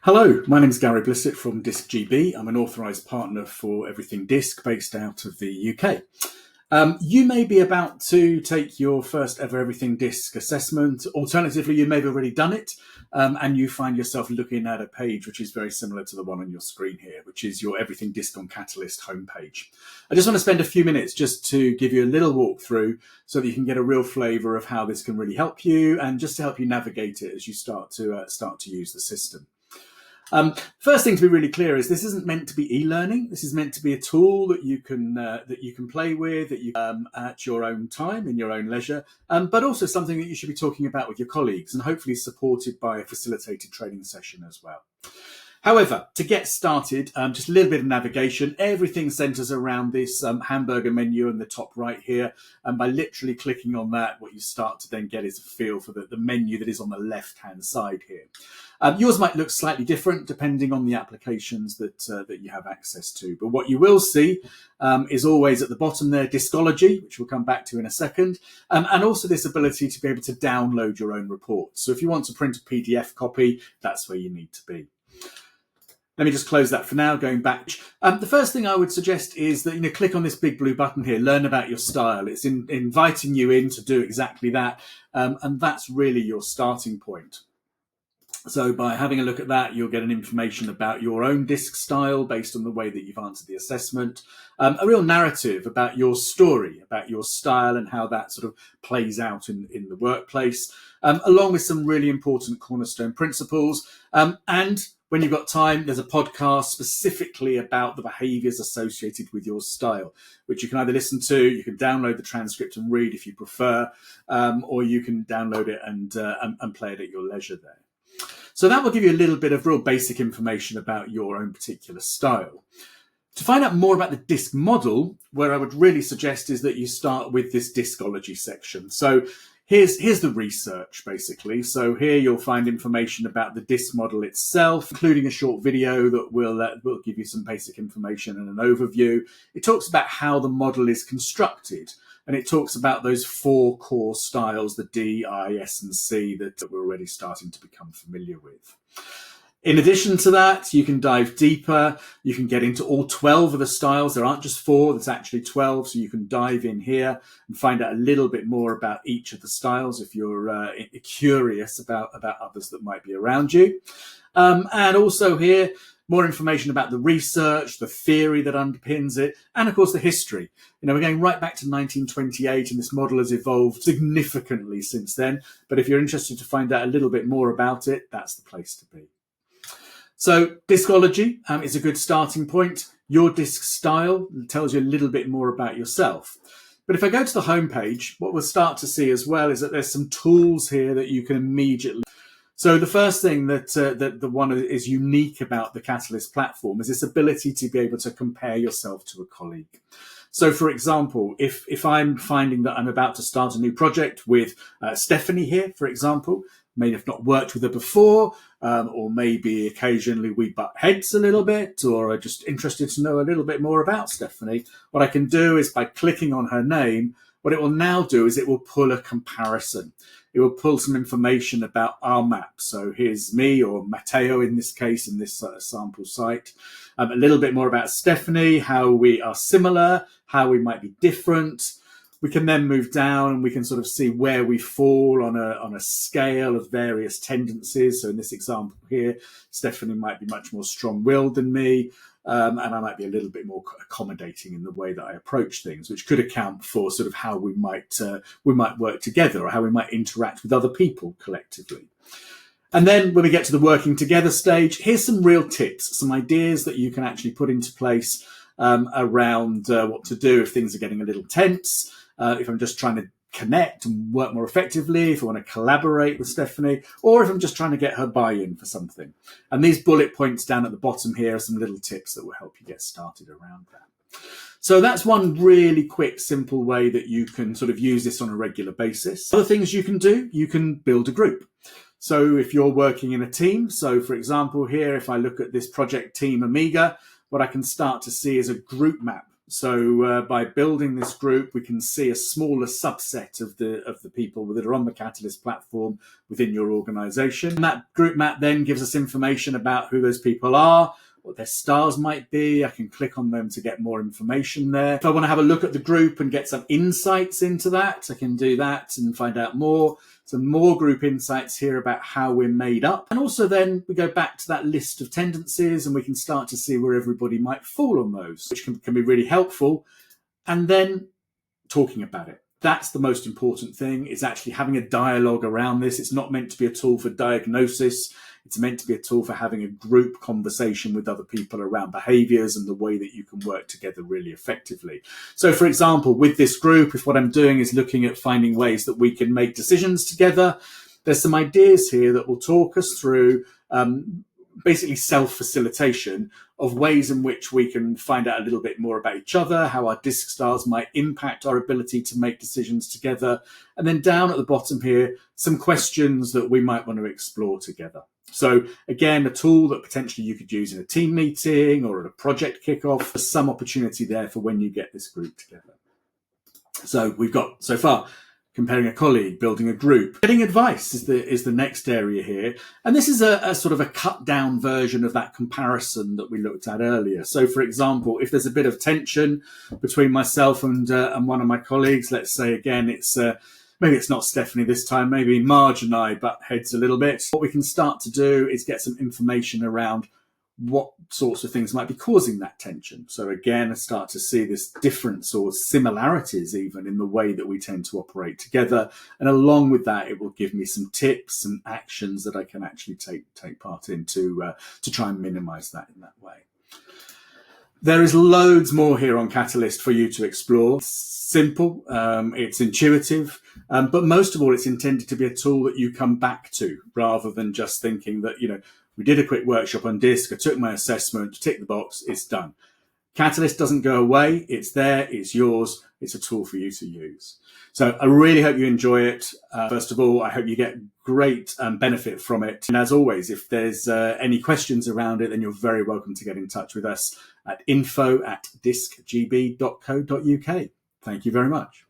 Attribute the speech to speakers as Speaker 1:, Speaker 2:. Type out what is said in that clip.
Speaker 1: Hello, my name is Gary Blissett from DiSC GB. I'm an authorised partner for Everything DiSC based out of the UK. You may be about to take your first ever Everything DiSC assessment. Alternatively, you may have already done it and you find yourself looking at a page which is very similar to the one on your screen here, which is your Everything DiSC on Catalyst homepage. I just want to spend a few minutes just to give you a little walkthrough so that you can get a real flavour of how this can really help you and just to help you navigate it as you start to use the system. First thing to be really clear is this isn't meant to be e-learning. This is meant to be a tool that you can play with, that you at your own time, in your own leisure, but also something that you should be talking about with your colleagues and hopefully supported by a facilitated training session as well. However, to get started, just a little bit of navigation. Everything centres around this hamburger menu in the top right here. And by literally clicking on that, what you start to then get is a feel for the menu that is on the left-hand side here. Yours might look slightly different depending on the applications that you have access to. But what you will see is always at the bottom there, Discology, which we'll come back to in a second, and also this ability to be able to download your own reports. So if you want to print a PDF copy, that's where you need to be. Let me just close that for now, going back. The first thing I would suggest is that, click on this big blue button here, learn about your style. It's inviting you in to do exactly that. And that's really your starting point. So by having a look at that, you'll get an information about your own DiSC style based on the way that you've answered the assessment, a real narrative about your story, about your style and how that sort of plays out in the workplace, along with some really important cornerstone principles. And when you've got time, there's a podcast specifically about the behaviours associated with your style, which you can either listen to, you can download the transcript and read if you prefer, or you can download it and play it at your leisure there. So that will give you a little bit of real basic information about your own particular style. To find out more about the DiSC model, where I would really suggest is that you start with this Discology section. So here's the research, basically. So here you'll find information about the DiSC model itself, including a short video that will give you some basic information and an overview. It talks about how the model is constructed, and it talks about those 4 core styles, the D, I, S, and C, that we're already starting to become familiar with. In addition to that, you can dive deeper. You can get into all 12 of the styles. There aren't just 4, there's actually 12. So you can dive in here and find out a little bit more about each of the styles if you're curious about others that might be around you. And also here, more information about the research, the theory that underpins it, and of course the history. We're going right back to 1928 and this model has evolved significantly since then. But if you're interested to find out a little bit more about it, that's the place to be. So Discology is a good starting point. Your DiSC style tells you a little bit more about yourself. But if I go to the homepage, what we'll start to see as well is that there's some tools here that you can immediately. So the first thing that the one is unique about the Catalyst platform is this ability to be able to compare yourself to a colleague. So, for example, if I'm finding that I'm about to start a new project with Stephanie here, for example, may have not worked with her before, or maybe occasionally we butt heads a little bit, or are just interested to know a little bit more about Stephanie, what I can do is by clicking on her name, what it will now do is it will pull a comparison. It will pull some information about our map. So here's me, or Matteo in this case, in this sample site. A little bit more about Stephanie, how we are similar, how we might be different. We can then move down and we can sort of see where we fall on a scale of various tendencies. So in this example here, Stephanie might be much more strong-willed than me. And I might be a little bit more accommodating in the way that I approach things, which could account for sort of how we might work together or how we might interact with other people collectively. And then when we get to the working together stage, here's some real tips, some ideas that you can actually put into place around what to do if things are getting a little tense, if I'm just trying to connect and work more effectively, if I want to collaborate with Stephanie, or if I'm just trying to get her buy-in for something. And these bullet points down at the bottom here are some little tips that will help you get started around that. So that's one really quick, simple way that you can sort of use this on a regular basis. Other things you can do, you can build a group. So if you're working in a team, so for example here, if I look at this project team Amiga, what I can start to see is a group map So by building this group, we can see a smaller subset of the people that are on the Catalyst platform within your organisation. And that group map then gives us information about who those people are, what their stars might be. I can click on them to get more information there. If I want to have a look at the group and get some insights into that, I can do that and find out more. Some more group insights here about how we're made up. And also then we go back to that list of tendencies and we can start to see where everybody might fall on those, which can be really helpful. And then talking about it. That's the most important thing, is actually having a dialogue around this. It's not meant to be a tool for diagnosis. It's meant to be a tool for having a group conversation with other people around behaviours and the way that you can work together really effectively. So, for example, with this group, if what I'm doing is looking at finding ways that we can make decisions together, there's some ideas here that will talk us through basically self-facilitation of ways in which we can find out a little bit more about each other, how our DiSC stars might impact our ability to make decisions together. And then down at the bottom here, some questions that we might want to explore together. So again, a tool that potentially you could use in a team meeting or at a project kickoff. There's some opportunity there for when you get this group together. So we've got so far comparing a colleague, building a group. Getting advice is the next area here. And this is a sort of a cut down version of that comparison that we looked at earlier. So for example, if there's a bit of tension between myself and one of my colleagues, let's say again, maybe it's not Stephanie this time, maybe Marge and I butt heads a little bit. What we can start to do is get some information around what sorts of things might be causing that tension. So again, I start to see this difference or similarities even in the way that we tend to operate together. And along with that, it will give me some tips and actions that I can actually take part in to try and minimize that in that way. There is loads more here on Catalyst for you to explore. It's simple, it's intuitive, but most of all, it's intended to be a tool that you come back to rather than just thinking that, we did a quick workshop on DiSC, I took my assessment, tick the box, it's done. Catalyst doesn't go away, it's there, it's yours, it's a tool for you to use. So I really hope you enjoy it. First of all, I hope you get great benefit from it. And as always, if there's any questions around it, then you're very welcome to get in touch with us at info@discgb.co.uk. Thank you very much.